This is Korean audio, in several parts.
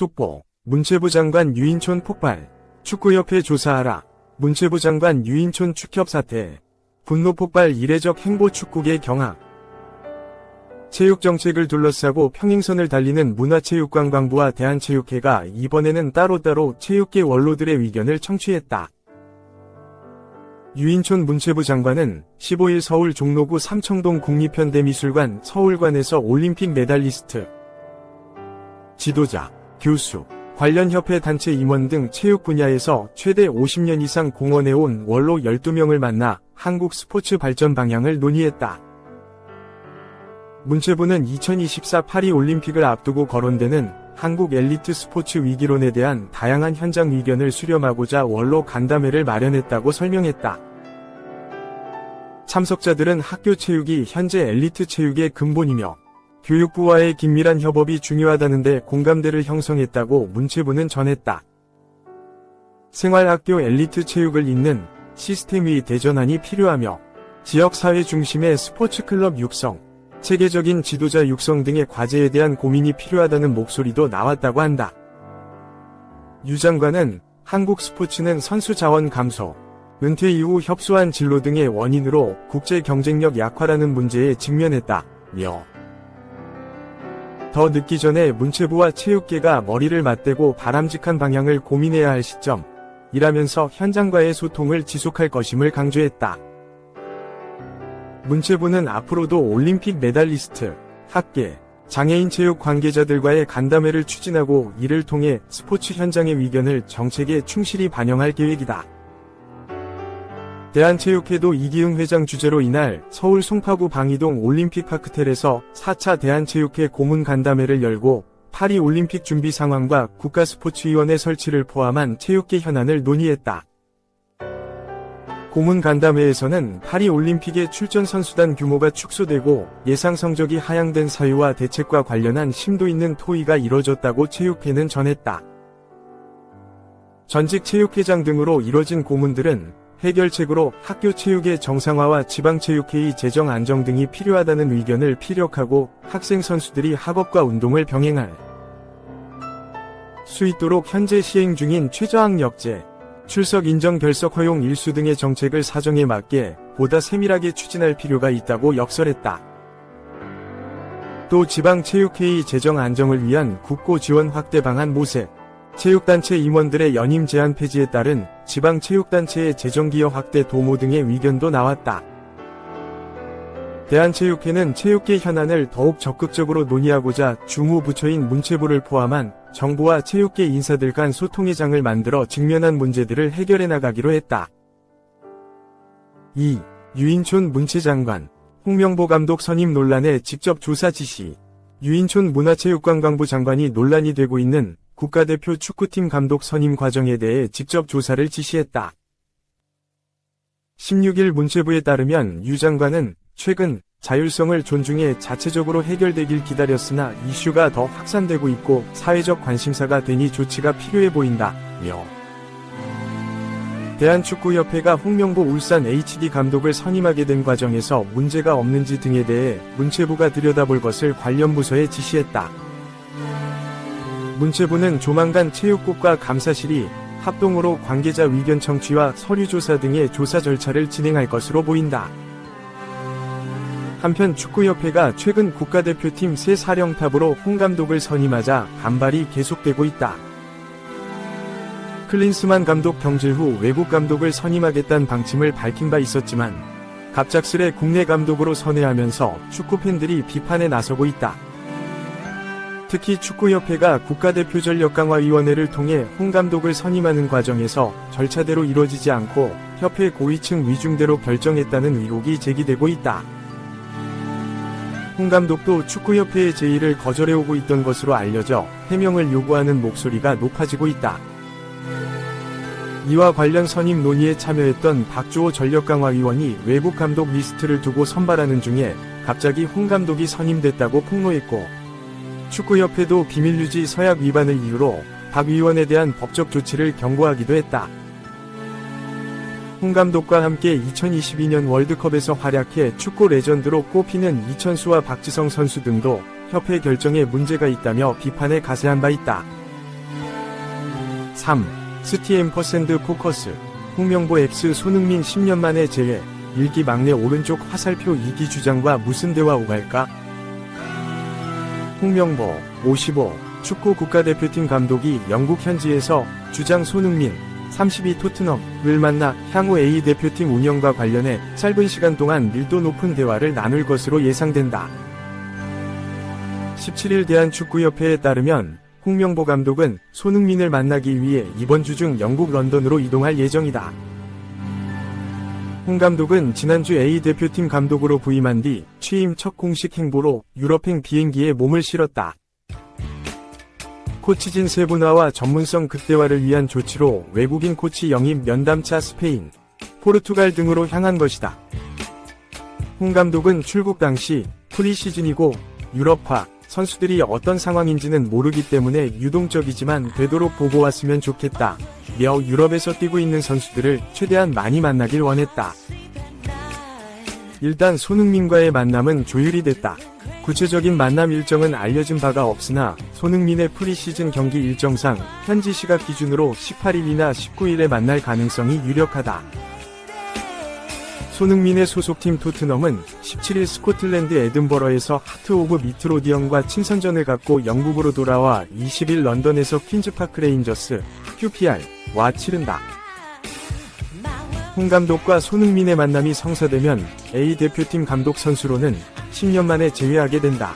속보, 문체부 장관 유인촌 폭발, 축구협회 조사하라, 문체부 장관 유인촌 축협 사태, 분노 폭발 이례적 행보 축구계 경악. 체육정책을 둘러싸고 평행선을 달리는 문화체육관광부와 대한체육회가 이번에는 따로따로 체육계 원로들의 의견을 청취했다. 유인촌 문체부 장관은 15일 서울 종로구 삼청동 국립현대미술관 서울관에서 올림픽 메달리스트, 지도자, 교수, 관련 협회 단체 임원 등 체육 분야에서 최대 50년 이상 공헌해온 원로 12명을 만나 한국 스포츠 발전 방향을 논의했다. 문체부는 2024 파리올림픽을 앞두고 거론되는 한국 엘리트 스포츠 위기론에 대한 다양한 현장 의견을 수렴하고자 원로 간담회를 마련했다고 설명했다. 참석자들은 학교 체육이 현재 엘리트 체육의 근본이며 교육부와의 긴밀한 협업이 중요하다는데 공감대를 형성했다고 문체부는 전했다. 생활학교 엘리트 체육을 잇는 시스템의 대전환이 필요하며 지역사회 중심의 스포츠클럽 육성, 체계적인 지도자 육성 등의 과제에 대한 고민이 필요하다는 목소리도 나왔다고 한다. 유 장관은 한국 스포츠는 선수 자원 감소, 은퇴 이후 협소한 진로 등의 원인으로 국제 경쟁력 약화라는 문제에 직면했다며 더 늦기 전에 문체부와 체육계가 머리를 맞대고 바람직한 방향을 고민해야 할 시점이라면서 현장과의 소통을 지속할 것임을 강조했다. 문체부는 앞으로도 올림픽 메달리스트, 학계, 장애인 체육 관계자들과의 간담회를 추진하고 이를 통해 스포츠 현장의 의견을 정책에 충실히 반영할 계획이다. 대한체육회도 이기흥 회장 주재로 이날 서울 송파구 방이동 올림픽파크텔에서 4차 대한체육회 고문 간담회를 열고 파리올림픽 준비 상황과 국가스포츠위원회 설치를 포함한 체육계 현안을 논의했다. 고문 간담회에서는 파리올림픽의 출전 선수단 규모가 축소되고 예상 성적이 하향된 사유와 대책과 관련한 심도 있는 토의가 이뤄졌다고 체육회는 전했다. 전직 체육회장 등으로 이뤄진 고문들은 해결책으로 학교 체육의 정상화와 지방체육회의 재정 안정 등이 필요하다는 의견을 피력하고 학생 선수들이 학업과 운동을 병행할 수 있도록 현재 시행 중인 최저학력제, 출석 인정 결석 허용 일수 등의 정책을 사정에 맞게 보다 세밀하게 추진할 필요가 있다고 역설했다. 또 지방체육회의 재정 안정을 위한 국고 지원 확대 방안 모색, 체육단체 임원들의 연임 제한 폐지에 따른 지방체육단체의 재정기여 확대 도모 등의 의견도 나왔다. 대한체육회는 체육계 현안을 더욱 적극적으로 논의하고자 주무부처인 문체부를 포함한 정부와 체육계 인사들 간 소통의 장을 만들어 직면한 문제들을 해결해 나가기로 했다. 2. 유인촌 문체장관, 홍명보 감독 선임 논란에 직접 조사 지시. 유인촌 문화체육관광부 장관이 논란이 되고 있는 국가대표 축구팀 감독 선임 과정에 대해 직접 조사를 지시했다. 16일 문체부에 따르면 유 장관은 최근 자율성을 존중해 자체적으로 해결되길 기다렸으나 이슈가 더 확산되고 있고 사회적 관심사가 되니 조치가 필요해 보인다며 대한축구협회가 홍명보 울산 HD 감독을 선임하게 된 과정에서 문제가 없는지 등에 대해 문체부가 들여다볼 것을 관련 부서에 지시했다. 문체부는 조만간 체육국과 감사실이 합동으로 관계자 의견 청취와 서류 조사 등의 조사 절차를 진행할 것으로 보인다. 한편 축구협회가 최근 국가대표팀 새 사령탑으로 홍 감독을 선임하자 반발이 계속되고 있다. 클린스만 감독 경질 후 외국 감독을 선임하겠다는 방침을 밝힌 바 있었지만 갑작스레 국내 감독으로 선회하면서 축구팬들이 비판에 나서고 있다. 특히 축구협회가 국가대표 전력강화위원회를 통해 홍 감독을 선임하는 과정에서 절차대로 이뤄지지 않고 협회 고위층 위중대로 결정했다는 의혹이 제기되고 있다. 홍 감독도 축구협회의 제의를 거절해오고 있던 것으로 알려져 해명을 요구하는 목소리가 높아지고 있다. 이와 관련 선임 논의에 참여했던 박주호 전력강화위원이 외국 감독 리스트를 두고 선발하는 중에 갑자기 홍 감독이 선임됐다고 폭로했고 축구협회도 비밀유지 서약 위반을 이유로 박 위원에 대한 법적 조치를 경고하기도 했다. 홍 감독과 함께 2022년 월드컵에서 활약해 축구 레전드로 꼽히는 이천수와 박지성 선수 등도 협회 결정에 문제가 있다며 비판에 가세한 바 있다. 3. 스티 앰퍼샌드 포커스. 홍명보 X 손흥민 10년 만에 재회. 1기 막내 오른쪽 화살표 2기 주장과 무슨 대화 오갈까? 홍명보 55 축구 국가대표팀 감독이 영국 현지에서 주장 손흥민 32 토트넘을 만나 향후 A 대표팀 운영과 관련해 짧은 시간 동안 밀도 높은 대화를 나눌 것으로 예상된다. 17일 대한축구협회에 따르면 홍명보 감독은 손흥민을 만나기 위해 이번 주 중 영국 런던으로 이동할 예정이다. 홍 감독은 지난주 A 대표팀 감독으로 부임한 뒤 취임 첫 공식 행보로 유럽행 비행기에 몸을 실었다. 코치진 세분화와 전문성 극대화를 위한 조치로 외국인 코치 영입 면담차 스페인, 포르투갈 등으로 향한 것이다. 홍 감독은 출국 당시 프리시즌이고 유럽파, 선수들이 어떤 상황인지는 모르기 때문에 유동적이지만 되도록 보고 왔으면 좋겠다. 며 유럽에서 뛰고 있는 선수들을 최대한 많이 만나길 원했다. 일단 손흥민과의 만남은 조율이 됐다. 구체적인 만남 일정은 알려진 바가 없으나 손흥민의 프리시즌 경기 일정상 현지 시각 기준으로 18일이나 19일에 만날 가능성이 유력하다. 손흥민의 소속팀 토트넘은 17일 스코틀랜드 에든버러에서 하트 오브 미트로디언과 친선전을 갖고 영국으로 돌아와 20일 런던에서 퀸즈파크 레인저스, QPR와 치른다. 홍 감독과 손흥민의 만남이 성사되면 A 대표팀 감독 선수로는 10년 만에 재회하게 된다.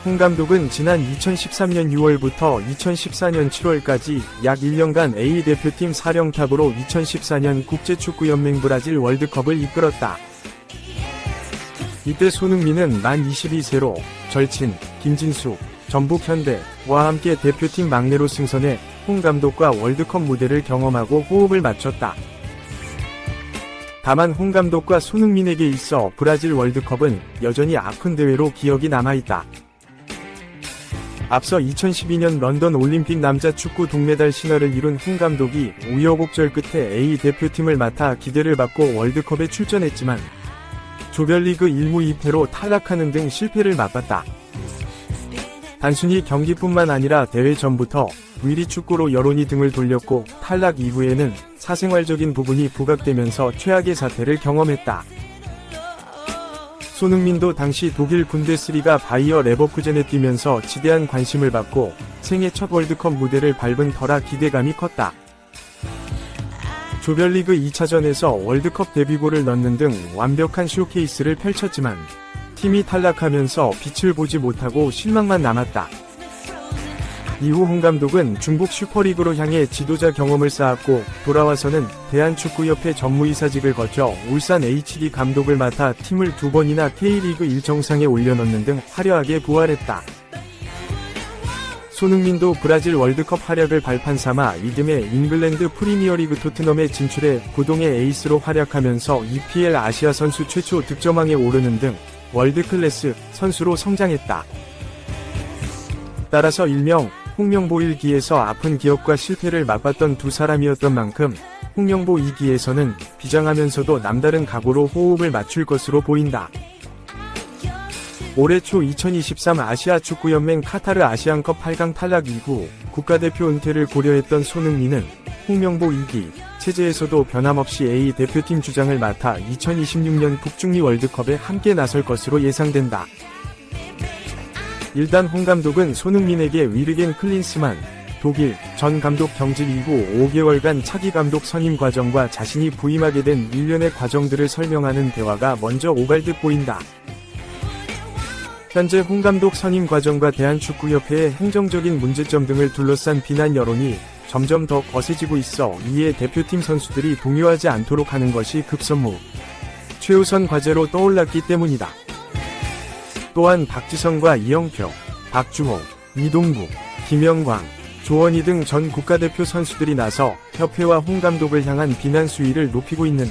홍 감독은 지난 2013년 6월부터 2014년 7월까지 약 1년간 A 대표팀 사령탑으로 2014년 국제축구연맹 브라질 월드컵을 이끌었다. 이때 손흥민은 만 22세로 절친, 김진수, 전북현대와 함께 대표팀 막내로 승선해 홍 감독과 월드컵 무대를 경험하고 호흡을 맞췄다. 다만 홍 감독과 손흥민에게 있어 브라질 월드컵은 여전히 아픈 대회로 기억이 남아있다. 앞서 2012년 런던 올림픽 남자 축구 동메달 신화를 이룬 홍 감독이 우여곡절 끝에 A 대표팀을 맡아 기대를 받고 월드컵에 출전했지만 조별리그 1무 2패로 탈락하는 등 실패를 맛봤다. 단순히 경기뿐만 아니라 대회 전부터 위리 축구로 여론이 등을 돌렸고 탈락 이후에는 사생활적인 부분이 부각되면서 최악의 사태를 경험했다. 손흥민도 당시 독일 분데스리가 바이어 레버쿠젠에 뛰면서 지대한 관심을 받고 생애 첫 월드컵 무대를 밟은 터라 기대감이 컸다. 조별리그 2차전에서 월드컵 데뷔골을 넣는 등 완벽한 쇼케이스를 펼쳤지만 팀이 탈락하면서 빛을 보지 못하고 실망만 남았다. 이후 홍 감독은 중국 슈퍼리그로 향해 지도자 경험을 쌓았고 돌아와서는 대한축구협회 전무이사직을 거쳐 울산 HD 감독을 맡아 팀을 2번이나 K리그 1정상에 올려놓는 등 화려하게 부활했다. 손흥민도 브라질 월드컵 활약을 발판 삼아 이듬해 잉글랜드 프리미어리그 토트넘에 진출해 고동의 에이스로 활약하면서 EPL 아시아 선수 최초 득점왕에 오르는 등 월드클래스 선수로 성장했다. 따라서 일명 홍명보 1기에서 아픈 기억과 실패를 맛봤던 두 사람이었던 만큼 홍명보 2기에서는 비장하면서도 남다른 각오로 호흡을 맞출 것으로 보인다. 올해 초 2023 아시아축구연맹 카타르 아시안컵 8강 탈락 이후 국가대표 은퇴를 고려했던 손흥민은 홍명보 2기 체제에서도 변함없이 A 대표팀 주장을 맡아 2026년 북중미 월드컵에 함께 나설 것으로 예상된다. 일단 홍 감독은 손흥민에게 위르겐 클린스만 독일 전 감독 경질 이후 5개월간 차기 감독 선임 과정과 자신이 부임하게 된 일련의 과정들을 설명하는 대화가 먼저 오갈 듯 보인다. 현재 홍 감독 선임 과정과 대한축구협회의 행정적인 문제점 등을 둘러싼 비난 여론이 점점 더 거세지고 있어 이에 대표팀 선수들이 동요하지 않도록 하는 것이 급선무, 최우선 과제로 떠올랐기 때문이다. 또한 박지성과 이영표, 박주호, 이동국, 김영광, 조원희 등 전 국가대표 선수들이 나서 협회와 홍 감독을 향한 비난 수위를 높이고 있는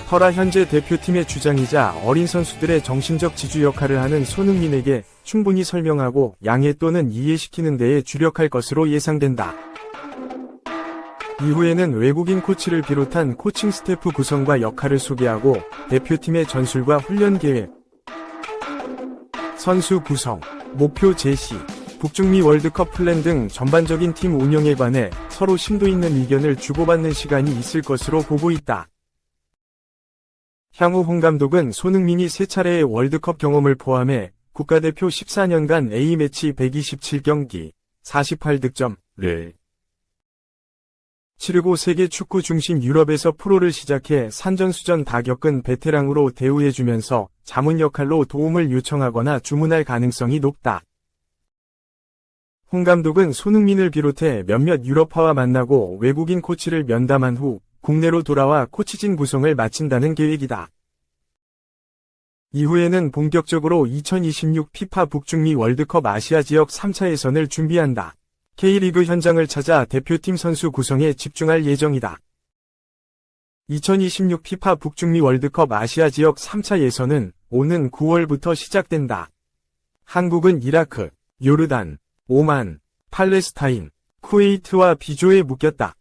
터라 현재 대표팀의 주장이자 어린 선수들의 정신적 지주 역할을 하는 손흥민에게 충분히 설명하고 양해 또는 이해시키는 데에 주력할 것으로 예상된다. 이후에는 외국인 코치를 비롯한 코칭 스태프 구성과 역할을 소개하고 대표팀의 전술과 훈련 계획, 선수 구성, 목표 제시, 북중미 월드컵 플랜 등 전반적인 팀 운영에 관해 서로 심도 있는 의견을 주고받는 시간이 있을 것으로 보고 있다. 향후 홍 감독은 손흥민이 3차례의 월드컵 경험을 포함해 국가대표 14년간 A매치 127경기, 48득점을 치르고 세계 축구 중심 유럽에서 프로를 시작해 산전수전 다 겪은 베테랑으로 대우해주면서 자문 역할로 도움을 요청하거나 주문할 가능성이 높다. 홍 감독은 손흥민을 비롯해 몇몇 유럽파와 만나고 외국인 코치를 면담한 후 국내로 돌아와 코치진 구성을 마친다는 계획이다. 이후에는 본격적으로 2026 피파 북중미 월드컵 아시아 지역 3차 예선을 준비한다. K리그 현장을 찾아 대표팀 선수 구성에 집중할 예정이다. 2026 피파 북중미 월드컵 아시아 지역 3차 예선은 오는 9월부터 시작된다. 한국은 이라크, 요르단, 오만, 팔레스타인, 쿠웨이트와 비조에 묶였다.